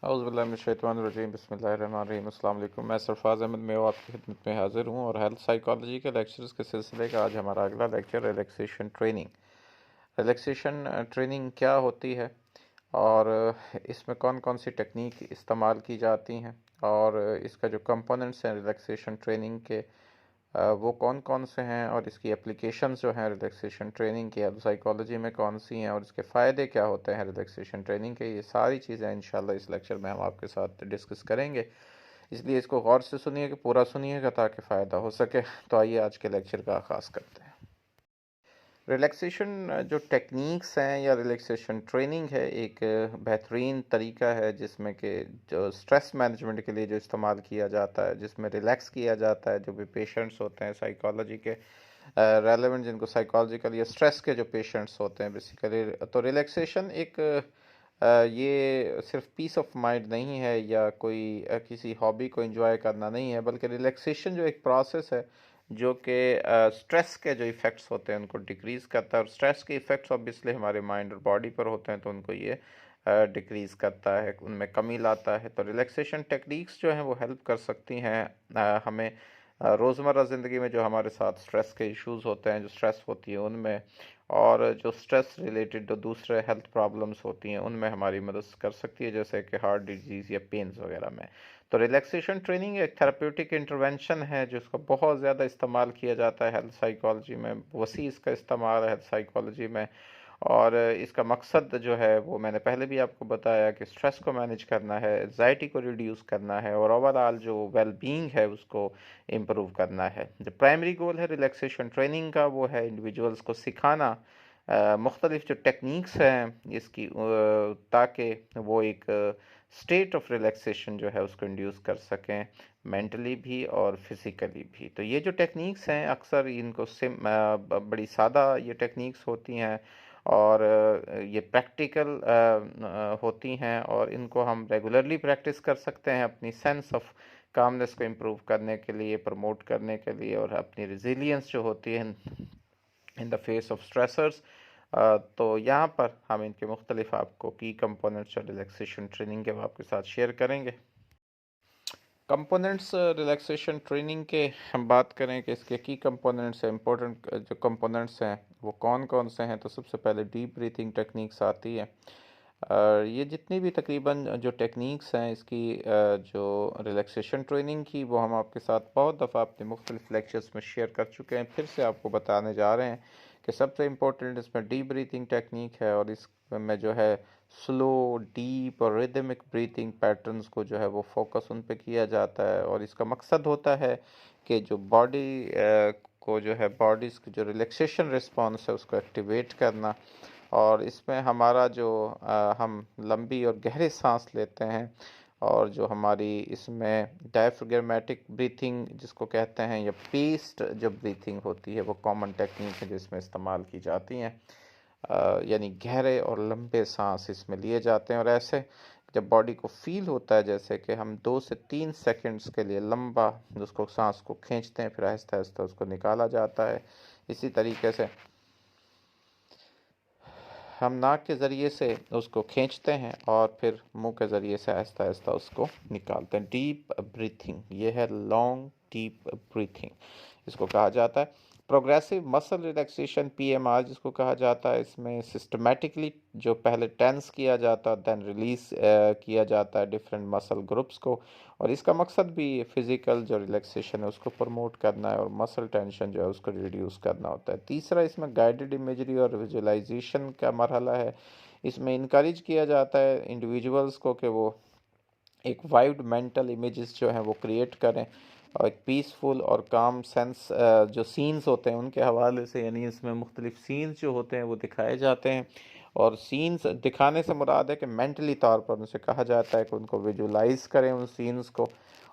औज़ुबिल्लाहिमिनश्शैतानिर्रजीम बिस्मिल्लाहिर्रहमानिर्रहीम। अस्सलाम वालेकुम। मैं सरफराज अहमद मैं आपकी खिदमत में हाज़िर हूँ और हेल्थ साइकोलॉजी के लेक्चर्स के सिलसिले का आज हमारा अगला lecture relaxation training. Relaxation training क्या होती है और इसमें कौन कौन सी टेक्निक इस्तेमाल की जाती हैं और इसका जो कंपोनेंट्स हैं रिलैक्सेशन ट्रेनिंग के वो कौन कौन से हैं और इसकी एप्लीकेशंस जो हैं रिलैक्सेशन ट्रेनिंग की साइकोलॉजी में कौन सी हैं और इसके फ़ायदे क्या होते हैं रिलैक्सेशन ट्रेनिंग के, ये सारी चीज़ें इंशाल्लाह इस लेक्चर में हम आपके साथ डिस्कस करेंगे। इसलिए इसको गौर से सुनिएगा, पूरा सुनिएगा ताकि फ़ायदा हो सके। तो आइए आज के लेक्चर का आगाज़ करते हैं। रिलैक्सेशन जो टेक्निक्स हैं या रिलैक्सेशन ट्रेनिंग है एक बेहतरीन तरीका है जिसमें कि जो स्ट्रेस मैनेजमेंट के लिए जो इस्तेमाल किया जाता है, जिसमें रिलैक्स किया जाता है जो भी पेशेंट्स होते हैं साइकोलॉजी के रेलेवेंट, जिनको साइकोलॉजिकल या स्ट्रेस के जो पेशेंट्स होते हैं बेसिकली। तो रिलैक्सेशन एक ये सिर्फ पीस ऑफ माइंड नहीं है या कोई किसी हॉबी को एंजॉय करना नहीं है, बल्कि रिलैक्सेशन जो एक प्रोसेस है जो कि स्ट्रेस के जो इफ़ेक्ट्स होते हैं उनको डिक्रीज़ करता है। और स्ट्रेस के इफ़ेक्ट्स ऑब्वियसली हमारे माइंड और बॉडी पर होते हैं, तो उनको ये डिक्रीज़ करता है, उनमें कमी लाता है। तो रिलैक्सेशन टेक्निक्स जो हैं वो हेल्प कर सकती हैं हमें रोज़मर्रा ज़िंदगी में जो हमारे साथ स्ट्रेस के इश्यूज़ होते हैं, जो स्ट्रेस होती है उनमें, और जो स्ट्रेस रिलेटेड जो दूसरे हेल्थ प्रॉब्लम्स होती हैं उनमें हमारी मदद कर सकती है, जैसे कि हार्ट डिजीज़ या पेन्स वगैरह में। तो रिलैक्सेशन ट्रेनिंग एक थेरेप्यूटिक इंटरवेंशन है जिसको बहुत ज़्यादा इस्तेमाल किया जाता है हेल्थ साइकोलॉजी में, वसी इसका इस्तेमाल है हेल्थ साइकोलॉजी में। और इसका मकसद जो है वो मैंने पहले भी आपको बताया कि स्ट्रेस को मैनेज करना है, एंजाइटी को रिड्यूस करना है और ओवरऑल जो वेल बीइंग है उसको इम्प्रूव करना है। जो प्राइमरी गोल है रिलैक्सेशन ट्रेनिंग का वो है इंडिविजुअल्स को सिखाना मुख्तलिफ जो टेक्निक्स हैं इसकी, ताकि वो एक स्टेट ऑफ रिलैक्सेशन जो है उसको इंड्यूस कर सकें, मेंटली भी और फिज़िकली भी। तो ये जो टेक्निक्स हैं अक्सर इनको बड़ी सादा ये टेक्निक्स होती हैं और ये प्रैक्टिकल होती हैं और इनको हम रेगुलरली प्रैक्टिस कर सकते हैं अपनी सेंस ऑफ कामनेस को इम्प्रूव करने के लिए, प्रमोट करने के लिए, और अपनी रिजिलियंस जो होती है in the face of stressors. तो यहाँ पर हम इनके मुख्तलिफ आपको की कंपोनेंट्स और रिलैक्सेशन ट्रेनिंग के आपके साथ शेयर करेंगे। कंपोनेंट्स रिलैक्सेशन ट्रेनिंग के हम बात करें कि इसके की कंपोनेंट्स हैं, इंपॉर्टेंट जो कंपोनेंट्स हैं वो कौन कौन से हैं, तो सबसे पहले डीप ब्रीथिंग टेक्निक्स आती है। ये जितनी भी तकरीबन जो टेक्निक्स हैं इसकी जो रिलैक्सेशन ट्रेनिंग की वो हम आपके साथ बहुत दफ़ा अपने मुख्तलिफ लेक्चर्स में शेयर कर चुके हैं, फिर से आपको बताने जा रहे हैं कि सबसे इम्पोर्टेंट इसमें डीप ब्रीथिंग टेक्निक है और इसमें जो है स्लो, डीप और रिदमिक ब्रीथिंग पैटर्न्स को जो है वो फोकस उन पे किया जाता है। और इसका मकसद होता है कि जो बॉडी को जो है बॉडीज़ की जो रिलैक्सेशन रिस्पॉन्स है उसको एक्टिवेट करना। और इसमें हमारा जो हम लंबी और गहरी सांस लेते हैं और जो हमारी इसमें डायफ्राग्मेटिक ब्रीथिंग जिसको कहते हैं या पेस्ड जो ब्रीथिंग होती है वो कॉमन टेक्निक है जिसमें इस्तेमाल की जाती हैं। यानी गहरे और लंबे सांस इसमें लिए जाते हैं और ऐसे जब बॉडी को फील होता है जैसे कि हम 2 से 3 सेकंड्स के लिए लंबा उसको सांस को खींचते हैं, फिर आहिस्ता आहिस्ता उसको निकाला जाता है। इसी तरीके से हम नाक के ज़रिए से उसको खींचते हैं और फिर मुंह के ज़रिए से आहिस्ता आहिस्ता उसको निकालते हैं। डीप ब्रीथिंग ये है, लॉन्ग डीप ब्रीथिंग इसको कहा जाता है। प्रोग्रेसिव मसल रिलैक्सेशन पीएमआर जिसको कहा जाता है, इसमें सिस्टमेटिकली जो पहले टेंस किया जाता है देन रिलीज़ किया जाता है डिफरेंट मसल ग्रुप्स को, और इसका मकसद भी फिज़िकल जो रिलैक्सेशन है उसको प्रमोट करना है और मसल टेंशन जो है उसको रिड्यूस करना होता है। तीसरा इसमें गाइडेड इमेजरी और विजुअलाइजेशन का मरहला है। इसमें इनकरेज किया जाता है इंडिविजुअल्स को कि वो एक वाइड मेंटल इमेजेस जो हैं वो क्रिएट करें और एक पीसफुल और काम सेंस जो सीन्स होते हैं उनके हवाले से, यानी इसमें मुख्तलिफ सीन्स जो होते हैं वो दिखाए जाते हैं। और सीन्स दिखाने से मुराद है कि मेंटली तौर पर उनसे कहा जाता है कि उनको विजुलाइज करें उन सीन्स को,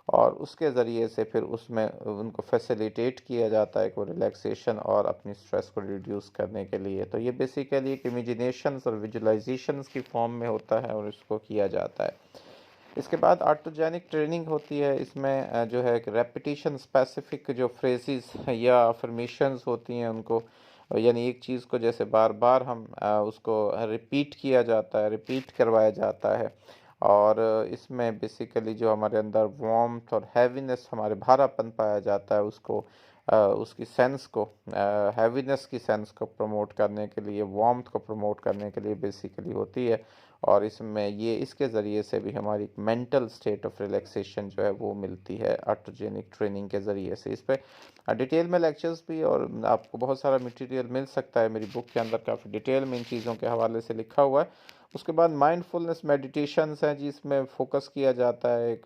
और उसके ज़रिए से फिर उसमें उनको फैसिलिटेट किया जाता है कि वो रिलैक्सेशन और अपनी स्ट्रेस को रिड्यूस करने के लिए। तो ये बेसिकली एक इमेजिनेशंस और विजुलाइजेशंस की फॉर्म में होता है और इसको किया जाता है। इसके बाद ऑटोजेनिक ट्रेनिंग होती है। इसमें जो है रेपिटेशन स्पेसिफिक जो फ्रेजेस या अफर्मेशंस होती हैं उनको, यानी एक चीज़ को जैसे बार बार हम उसको रिपीट किया जाता है, रिपीट करवाया जाता है और इसमें बेसिकली जो हमारे अंदर वार्मथ और हैवीनेस, हमारे भारापन पाया जाता है, उसको उसकी सेंस को, हैवीनेस की सेंस को प्रमोट करने के लिए, वार्मथ को प्रमोट करने के लिए बेसिकली होती है। और इसमें ये इसके ज़रिए से भी हमारी मेंटल स्टेट ऑफ रिलैक्सेशन जो है वो मिलती है ऑटोजेनिक ट्रेनिंग के ज़रिए से। इस पे डिटेल में लेक्चर्स भी और आपको बहुत सारा मटेरियल मिल सकता है, मेरी बुक के अंदर काफ़ी डिटेल में इन चीज़ों के हवाले से लिखा हुआ है। उसके बाद माइंडफुलनेस मेडिटेशंस हैं जिसमें फोकस किया जाता है एक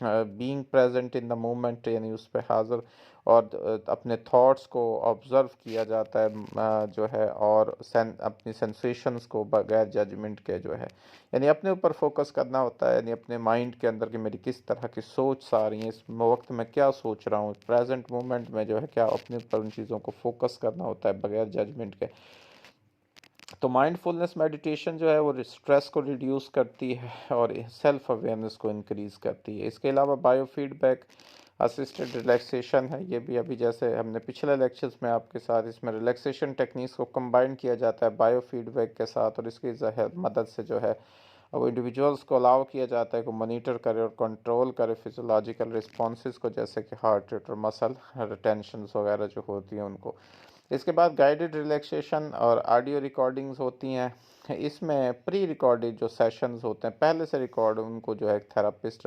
being present in the moment, यानी उस पर हाजिर और अपने थॉट्स को ऑब्जर्व किया जाता है जो है, और अपनी सेंसेशंस को बगैर जजमेंट के जो है, यानी अपने ऊपर फोकस करना होता है, यानी अपने माइंड के अंदर कि मेरी किस तरह की सोच आ रही है, इस वक्त में क्या सोच रहा हूँ, प्रेजेंट मोमेंट में जो है क्या अपने ऊपर उन चीज़ों को फोकस करना होता है बगैर जजमेंट के। तो माइंडफुलनेस मेडिटेशन जो है वो स्ट्रेस को रिड्यूस करती है और सेल्फ अवेयरनेस को इंक्रीज़ करती है। इसके अलावा बायो फीडबैक असिस्टेड रिलैक्सेशन है, ये भी अभी जैसे हमने पिछले लेक्चर्स में आपके साथ, इसमें रिलैक्सेशन टेक्निक्स को कंबाइन किया जाता है बायो फीडबैक के साथ, और इसकी मदद से जो है वो इंडिविजुअल्स को अलाउ किया जाता है कि मॉनिटर करे और कंट्रोल करे फिजियोलॉजिकल रिस्पॉन्सेज को, जैसे कि हार्ट रेट और मसल रिटेंशन वगैरह जो होती हैं उनको। इसके बाद गाइडेड रिलैक्सेशन और ऑडियो रिकॉर्डिंग्स होती हैं। इसमें प्री रिकॉर्डेड जो सेशंस होते हैं, पहले से रिकॉर्ड, उनको जो है थेरापिस्ट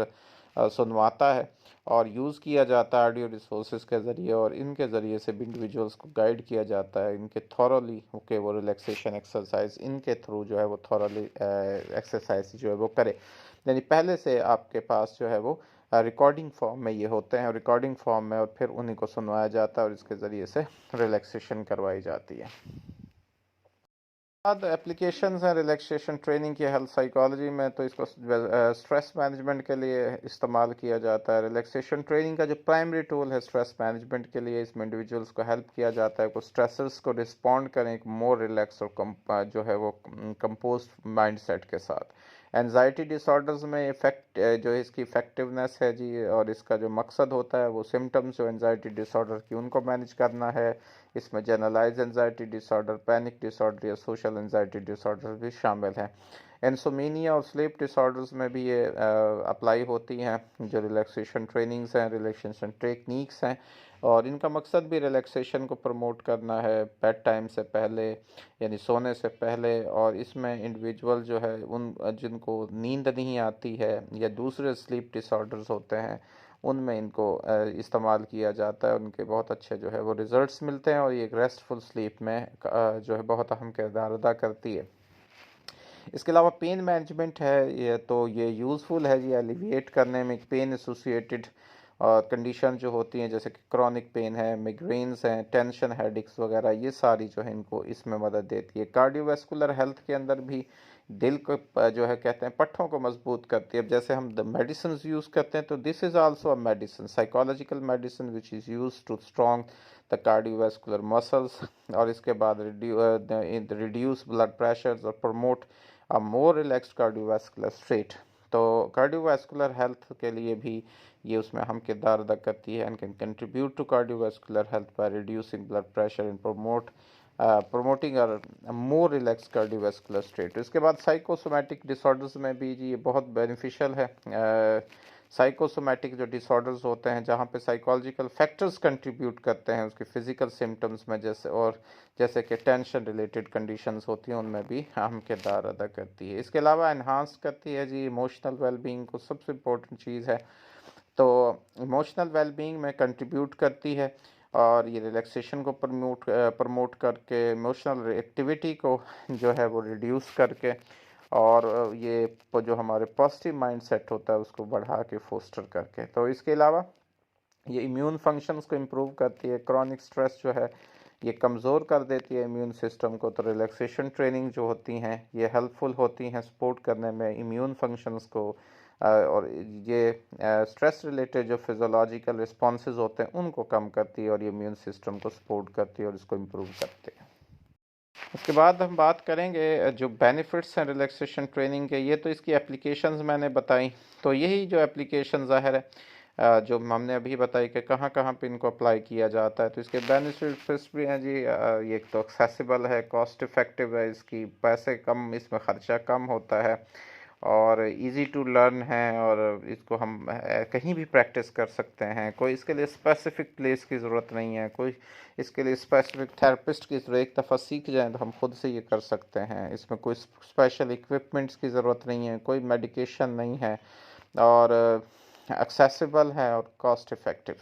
सुनवाता है और यूज़ किया जाता है ऑडियो रिसोर्सेज के ज़रिए, और इनके ज़रिए से भी इंडिविजुअल्स को गाइड किया जाता है इनके थॉरली ओके वो रिलैक्सेशन एक्सरसाइज इनके थ्रू जो है वो थॉरली एक्सरसाइज जो है वो करे। यानी पहले से आपके पास जो है वो रिकॉर्डिंग फॉर्म में ये होते हैं, रिकॉर्डिंग फॉर्म में, और फिर उन्हीं को सुनवाया जाता है और इसके ज़रिए से रिलैक्सेशन करवाई जाती है। बाद एप्लीकेशंस हैं रिलैक्सेशन ट्रेनिंग की हेल्थ साइकोलॉजी में, तो इसको स्ट्रेस मैनेजमेंट के लिए इस्तेमाल किया जाता है। रिलैक्सेशन ट्रेनिंग का जो प्राइमरी टूल है स्ट्रेस मैनेजमेंट के लिए, इसमें इंडिविजुअल्स को हेल्प किया जाता है को स्ट्रेसर्स को रिस्पॉन्ड करें एक मोर रिलैक्स और जो है वो कंपोज माइंड सेट के साथ। एनजाइटी डिसऑर्डर्स में इफेक्ट जो इसकी इफेक्टिवनेस है जी, और इसका जो मकसद होता है वो सिम्टम्स जो एनजाइटी डिसऑर्डर की उनको मैनेज करना है। इसमें generalise anxiety disorder, panic disorder या सोशल एनजाइटी डिसऑर्डर भी शामिल हैं। इंसोमेनिया और स्लीप डिसऑर्डर्स में भी ये अप्लाई होती हैं जो रिलैक्सेशन ट्रेनिंग्स हैं, रिलैक्सेशन टेक्निक्स हैं, और इनका मकसद भी रिलैक्सेशन को प्रमोट करना है बेड टाइम से पहले, यानी सोने से पहले। और इसमें इंडिविजुअल जो है उन जिनको नींद नहीं आती है या दूसरे स्लीप डिसऑर्डर्स होते हैं, उनमें इनको इस्तेमाल किया जाता है, उनके बहुत अच्छे जो है वो रिज़ल्ट्स मिलते हैं, और ये एक रेस्टफुल स्लीप में जो है बहुत अहम किरदार अदा करती है। इसके अलावा पेन मैनेजमेंट है ये, तो ये यूज़फुल है ये एलिविएट करने में पेन एसोसिएटेड कंडीशन जो होती हैं, जैसे कि क्रॉनिक पेन है, मिग्रेन्स हैं, टेंशन हेडिक्स वगैरह, ये सारी जो है इनको इसमें मदद देती है। कार्डियोवैस्कुलर हेल्थ के अंदर भी दिल को जो है कहते हैं पट्ठों को मजबूत करती है। अब जैसे हम मेडिसिन यूज़ करते हैं, तो this is also a medicine, psychological medicine which is use to strong the cardiovascular muscles, और इसके बाद रिड्यूस ब्लड प्रेशर और promote a more relaxed cardiovascular state. तो कार्डियोवैस्कुलर हेल्थ के लिए भी ये उसमें अहम किरदार अदा करती है, and can contribute to cardiovascular health by reducing blood pressure and promoting a more relax cardiovascular state. इसके बाद साइकोसोमैटिक डिसऑर्डर्स में भी जी ये बहुत बेनिफिशियल है। साइकोसोमैटिक जो डिसऑर्डर्स होते हैं जहाँ पे साइकोलॉजिकल फैक्टर्स कंट्रीब्यूट करते हैं उसके फिजिकल सिम्टम्स में, जैसे कि टेंशन रिलेटेड कंडीशंस होती हैं, उनमें भी अहम किरदार अदा करती है। इसके अलावा एनहांस करती है जी इमोशनल वेलबींग को, सबसे इम्पोर्टेंट चीज़ है, तो इमोशनल वेलबींग में कंट्रीब्यूट करती है, और ये रिलैक्सेशन को प्रमोट करके इमोशनल एक्टिविटी को जो है वो रिड्यूस करके, और ये जो हमारे पॉजिटिव माइंड सेट होता है उसको बढ़ा के फोस्टर करके। तो इसके अलावा ये इम्यून फंक्शंस को इम्प्रूव करती है, क्रॉनिक स्ट्रेस जो है ये कमज़ोर कर देती है इम्यून सिस्टम को। तो रिलैक्सेशन ट्रेनिंग जो होती हैं ये हेल्पफुल होती हैं सपोर्ट करने में इम्यून फंक्शंस को, और ये स्ट्रेस रिलेटेड जो फिजियोलॉजिकल रिस्पॉन्सेज होते हैं उनको कम करती है, और ये इम्यून सिस्टम को सपोर्ट करती है और इसको इम्प्रूव करती है। उसके बाद हम बात करेंगे जो बेनिफिट्स हैं रिलैक्सेशन ट्रेनिंग के, ये तो इसकी एप्लीकेशंस मैंने बताई, तो यही जो एप्लीकेशन ज़ाहिर है जो हमने अभी बताई कि कहाँ कहाँ पे इनको अप्लाई किया जाता है। तो इसके बेनिफिट्स भी हैं जी, ये एक तो एक्सेसिबल है, कॉस्ट इफ़ेक्टिव है, इसकी पैसे कम, इसमें ख़र्चा कम होता है, और इजी टू लर्न है, और इसको हम कहीं भी प्रैक्टिस कर सकते हैं। कोई इसके लिए स्पेसिफिक प्लेस की ज़रूरत नहीं है, कोई इसके लिए स्पेसिफिक थेरेपिस्ट की ज़रूरत, एक दफ़ा सीख जाएं तो हम खुद से ये कर सकते हैं। इसमें कोई स्पेशल इक्विपमेंट्स की ज़रूरत नहीं है, कोई मेडिकेशन नहीं है, और एक्सेसिबल है और कॉस्ट इफ़ेक्टिव।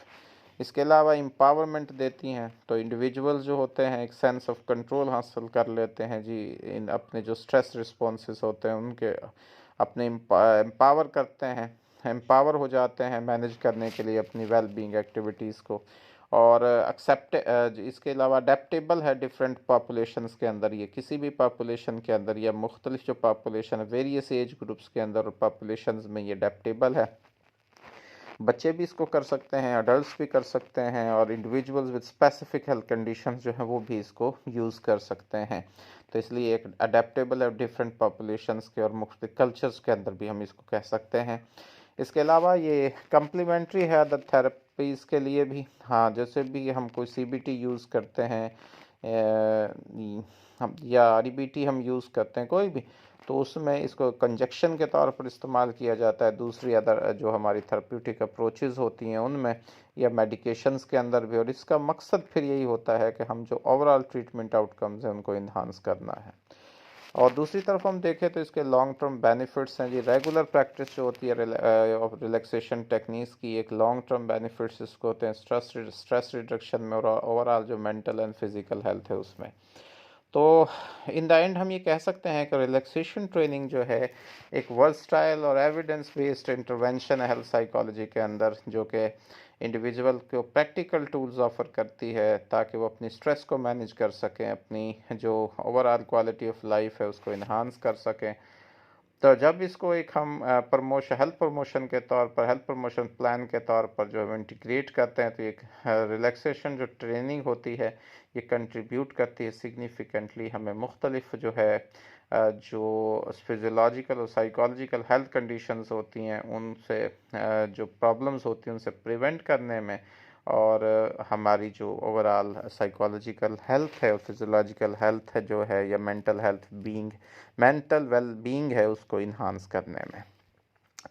इसके अलावा एम्पावरमेंट देती हैं, तो इंडिविजुअल जो होते हैं एक सेंस ऑफ कंट्रोल हासिल कर लेते हैं जी, इन अपने जो स्ट्रेस रिस्पॉन्सेस होते हैं उनके अपने एम्पावर करते हैं, एम्पावर हो जाते हैं मैनेज करने के लिए अपनी वेल बीइंग एक्टिविटीज़ को। और एक्सेप्ट इसके अलावा अडेप्टेबल है डिफरेंट पॉपुलेशंस के अंदर, ये किसी भी पॉपुलेशन के अंदर या मुख्तलिफ जो पॉपुलेशन है वेरियस एज ग्रुप्स के अंदर और पॉपुलेशंस में ये अडेप्टेबल है। बच्चे भी इसको कर सकते हैं, अडल्ट्स भी कर सकते हैं, और individuals with specific health conditions जो हैं वो भी इसको यूज़ कर सकते हैं। तो इसलिए एक अडेप्टेबल है डिफरेंट पॉपुलेशंस के और मुख्तलिफ कल्चर्स के अंदर भी हम इसको कह सकते हैं। इसके अलावा ये कम्प्लीमेंट्री है अदर थेरेपीज़ के लिए भी। हाँ, जैसे भी हम कोई सीबीटी यूज़ करते हैं, हम या आरईबीटी हम यूज़ करते हैं कोई भी, तो उसमें इसको कंजक्शन के तौर पर इस्तेमाल किया जाता है। दूसरी अदर जो हमारी थेरेप्यूटिक अप्रोचेज़ होती हैं उनमें, या मेडिकेशंस के अंदर भी, और इसका मकसद फिर यही होता है कि हम जो ओवरऑल ट्रीटमेंट आउटकम्स हैं उनको इन्हांस करना है। और दूसरी तरफ हम देखें तो इसके लॉन्ग टर्म बेनिफिट्स हैं जी। रेगुलर प्रैक्टिस जो होती है ऑफ रिलैक्सेशन टेक्निक्स की, एक लॉन्ग टर्म बेनिफिट्स इसको होते हैं स्ट्रेस रिडक्शन में और ओवरऑल जो मेंटल एंड फिजिकल हेल्थ है उसमें। तो इन द एंड हम ये कह सकते हैं कि रिलैक्सेशन ट्रेनिंग जो है एक वर्सटाइल और एविडेंस बेस्ड इंटरवेंशन है हेल्थ साइकोलॉजी के अंदर, जो कि इंडिविजुअल को प्रैक्टिकल टूल्स ऑफर करती है ताकि वो अपनी स्ट्रेस को मैनेज कर सकें, अपनी जो ओवरऑल क्वालिटी ऑफ लाइफ है उसको इन्हांस कर सकें। तो जब इसको एक हम प्रमोशन हेल्थ प्रमोशन के तौर पर, हेल्थ प्रमोशन प्लान के तौर पर जो हम इंटीग्रेट करते हैं, तो एक रिलैक्सेशन जो ट्रेनिंग होती है ये कंट्रीब्यूट करती है सिग्निफिकेंटली हमें मुख्तलिफ जो है जो फिजियोलॉजिकल और साइकोलॉजिकल हेल्थ कंडीशंस होती हैं उनसे जो प्रॉब्लम्स होती हैं उनसे प्रिवेंट करने में, और हमारी जो ओवरऑल साइकोलॉजिकल हेल्थ है और फिजियोलॉजिकल हेल्थ है जो है, या मेंटल वेल बीइंग है उसको इन्हांस करने में।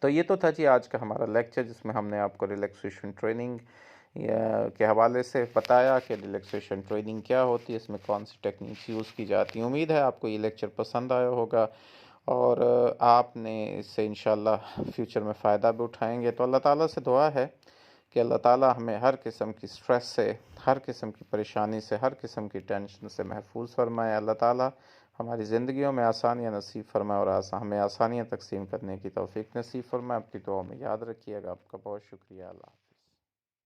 तो ये तो था जी आज का हमारा लेक्चर, जिसमें हमने आपको रिलैक्सेशन ट्रेनिंग के हवाले से बताया कि रिलैक्सेशन ट्रेनिंग क्या होती है, इसमें कौन सी टेक्निक्स यूज़ की जाती हैं। उम्मीद है आपको ये लेक्चर पसंद आया होगा और आपने इससे इंशाल्लाह फ्यूचर में फ़ायदा भी उठाएंगे। तो अल्लाह ताला से दुआ है कि अल्लाह ताला हमें हर किस्म की स्ट्रेस से, हर किस्म की परेशानी से, हर किस्म की टेंशन से महफूज फरमाए। अल्लाह ताला हमारी ज़िंदगियों में आसानियाँ नसीब फरमाए और हमें आसानियाँ तकसीम करने की तौफीक नसीब फरमाए। अपनी दुआ में याद रखिएगा। आपका बहुत शुक्रिया। अल्लाह।